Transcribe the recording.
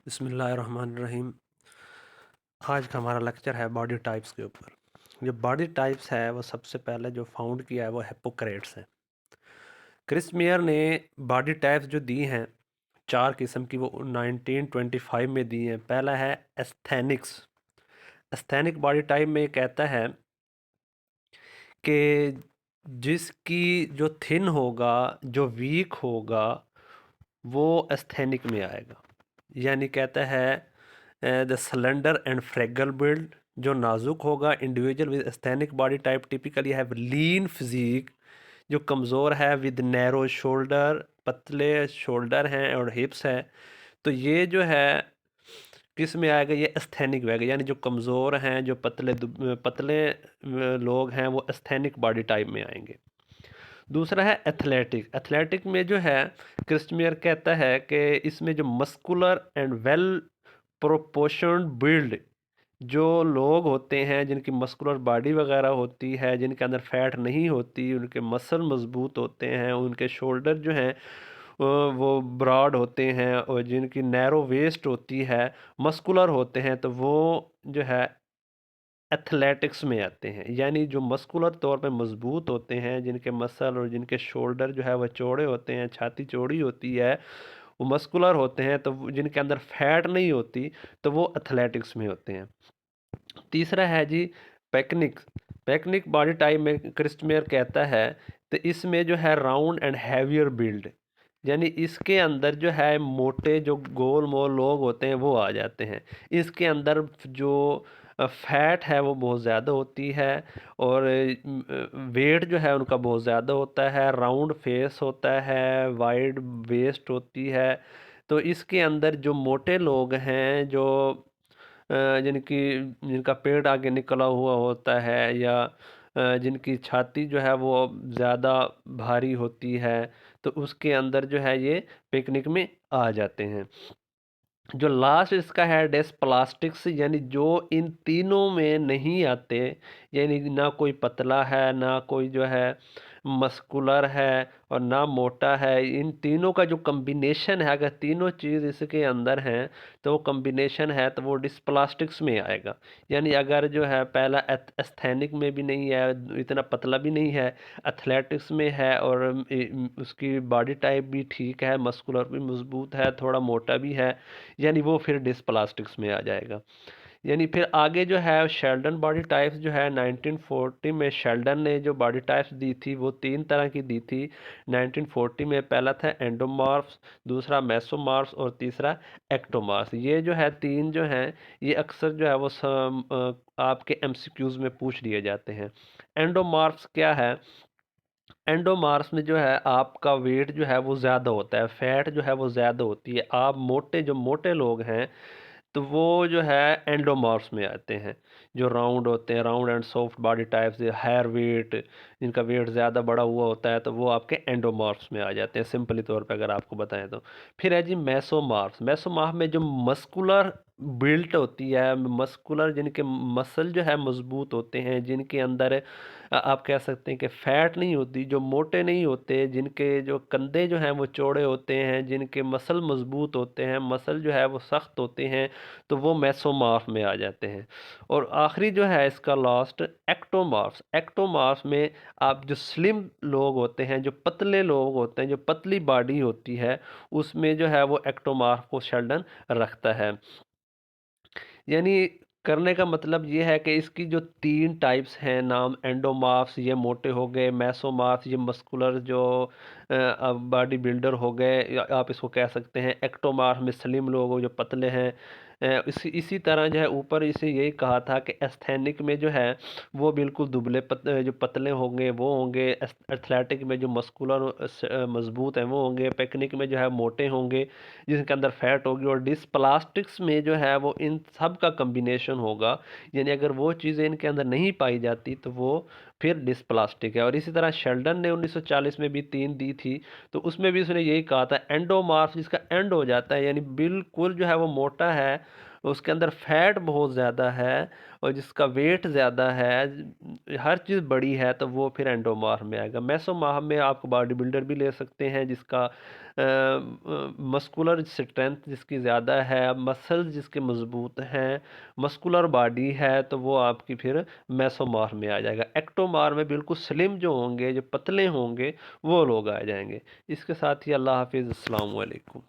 बिस्मिल्लाहिर्रहमानिर्रहीम। आज का हमारा लेक्चर है बॉडी टाइप्स के ऊपर। जो बॉडी टाइप्स है वो सबसे पहले जो फाउंड किया है वो हिप्पोक्रेट्स है। क्रिस मेयर ने बॉडी टाइप्स जो दी हैं 4 किस्म की, वो 1925 में दी हैं। पहला है एस्थेनिक्स। एस्थेनिक बॉडी टाइप में कहता है कि जिसकी जो थिन होगा, जो वीक होगा, वो एस्थेनिक में आएगा। यानी कहता है the slender and fragile build, जो नाजुक होगा। Individual with asthenic body type typically have lean physique, जो कमज़ोर है, विद नैरो शोल्डर, पतले शोल्डर हैं और हिप्स है। तो ये जो है किस में आएगा? ये एस्थेनिक में आएगा। यानी जो कमज़ोर हैं, जो पतले लोग हैं, वो एस्थेनिक बॉडी टाइप में आएंगे। दूसरा है एथलेटिक। एथलेटिक में जो है क्रिस्टमियर कहता है कि इसमें जो मस्कुलर एंड वेल प्रोपोर्शन्ड बिल्ड जो लोग होते हैं, जिनकी मस्कुलर बॉडी वगैरह होती है, जिनके अंदर फैट नहीं होती, उनके मसल मजबूत होते हैं, उनके शोल्डर जो हैं वो ब्रॉड होते हैं, और जिनकी नैरो वेस्ट होती है, मस्कुलर होते हैं, तो वो जो है एथलेटिक्स में आते हैं। यानी जो मस्कुलर तौर पे मजबूत होते हैं, जिनके मसल और जिनके शोल्डर जो है वह चौड़े होते हैं, छाती चौड़ी होती है, वो मस्कुलर होते हैं, तो जिनके अंदर फैट नहीं होती, तो वो एथलेटिक्स में होते हैं। तीसरा है जी पेकनिक। पेकनिक बॉडी टाइप में क्रिस्टमेयर कहता है तो इसमें जो है राउंड एंड हैवियर बिल्ड, यानी इसके अंदर जो है मोटे जो गोल मोल लोग होते हैं वो आ जाते हैं। इसके अंदर जो फैट है वो बहुत ज़्यादा होती है, और वेट जो है उनका बहुत ज़्यादा होता है, राउंड फेस होता है, वाइड वेस्ट होती है। तो इसके अंदर जो मोटे लोग हैं, जो जिनकी जिनका पेट आगे निकला हुआ होता है, या जिनकी छाती जो है वो ज़्यादा भारी होती है, तो उसके अंदर जो है ये पिकनिक में आ जाते हैं। जो लास्ट इसका है डेस्प्लास्टिक्स, यानी जो इन तीनों में नहीं आते, यानी ना कोई पतला है, ना कोई जो है मस्कुलर है, और ना मोटा है। इन तीनों का जो कम्बिनेशन है, अगर तीनों चीज़ इसके अंदर हैं तो वो कम्बिनेशन है, तो वो डिस्प्लास्टिक्स में आएगा। यानी अगर जो है पहला एस्थेनिक में भी नहीं है, इतना पतला भी नहीं है, एथलेटिक्स में है, और उसकी बॉडी टाइप भी ठीक है, मस्कुलर भी मजबूत है, थोड़ा मोटा भी है, यानी वो फिर डिस्प्लास्टिक्स में आ जाएगा। यानी फिर आगे जो है शेल्डन बॉडी टाइप्स जो है 1940 में शेल्डन ने जो बॉडी टाइप्स दी थी वो 3 तरह की दी थी 1940 में। पहला था एंडोमॉर्फ्स, दूसरा मेसोमॉर्फ्स, और तीसरा एक्टोमॉर्फ्स। ये जो है 3 जो हैं ये अक्सर जो है वो आपके एमसीक्यूज में पूछ लिए जाते हैं। एंडोमॉर्फ्स क्या है? एंडोमार्स में जो है आपका वेट जो है वो ज़्यादा होता है, फैट जो है वो ज़्यादा होती है। आप जो मोटे लोग हैं तो वो जो है एंडोमॉर्फ्स में आते हैं। जो राउंड होते हैं, round and soft body types, higher weight, जिनका वेट ज़्यादा बड़ा हुआ होता है, तो वो आपके एंडोमॉर्फ्स में आ जाते हैं, सिंपली तौर पे अगर आपको बताएं तो। फिर है जी मेसोमॉर्फ्स। मेसोमॉर्फ में जो मस्कुलर बिल्ट होती है, मस्कुलर जिनके मसल जो है मजबूत होते हैं, जिनके अंदर आप कह सकते हैं कि फैट नहीं होती, जो मोटे नहीं होते, जिनके जो कंधे जो हैं वो चौड़े होते हैं, जिनके मसल मजबूत होते हैं, मसल जो है वो सख्त होते हैं, तो वो मेसोमॉर्फ में आ जाते हैं। और आखिरी जो है इसका लास्ट एक्टोमॉर्फ्स। एक्टोमॉर्फ्स में आप जो स्लिम लोग होते हैं, जो पतले लोग होते हैं, जो पतली बॉडी होती है, उसमें जो है वो एक्टोमॉर्फ को शेल्डन रखता है। यानी करने का मतलब ये है कि इसकी जो 3 टाइप्स हैं नाम, एंडोमॉर्फ्स ये मोटे हो गए, मेसोमॉर्फ्स ये मस्कुलर जो बॉडी बिल्डर हो गए, या आप इसको कह सकते हैं एक्टोमॉर्फ में स्लिम लोग हो जो पतले हैं। इसी तरह जो है ऊपर इसे यही कहा था कि एस्थेनिक में जो है वो बिल्कुल जो पतले होंगे वो होंगे, एथलेटिक में जो मस्कुलर मजबूत हैं वो होंगे, पेकनिक में जो है मोटे होंगे जिनके अंदर फैट होगी, और डिस्प्लास्टिक्स में जो है वो इन सब का कम्बिनेशन होगा। यानी अगर वो चीज़ें इनके अंदर नहीं पाई जाती तो वो फिर डिस्प्लास्टिक है। और इसी तरह शेल्डन ने 1940 में भी 3 दी थी, तो उसमें भी उसने यही कहा था एंडोमार्फ, जिसका एंड हो जाता है, यानी बिल्कुल जो है वो मोटा है, उसके अंदर फैट बहुत ज़्यादा है और जिसका वेट ज़्यादा है, हर चीज़ बड़ी है, तो वो फिर एंडोमॉर्फ में आएगा। मेसोमॉर्फ में आप बॉडी बिल्डर भी ले सकते हैं जिसका मस्कुलर स्ट्रेंथ जिसकी ज़्यादा है, मसल्स जिसके मजबूत हैं, मस्कुलर बॉडी है, तो वो आपकी फिर मेसोमॉर्फ में आ जाएगा। एक्टोमॉर्फ में बिल्कुल स्लिम जो होंगे, जो पतले होंगे, वो लोग आ जाएंगे। इसके साथ ही अल्लाह हाफिज़, अस्सलाम वालेकुम।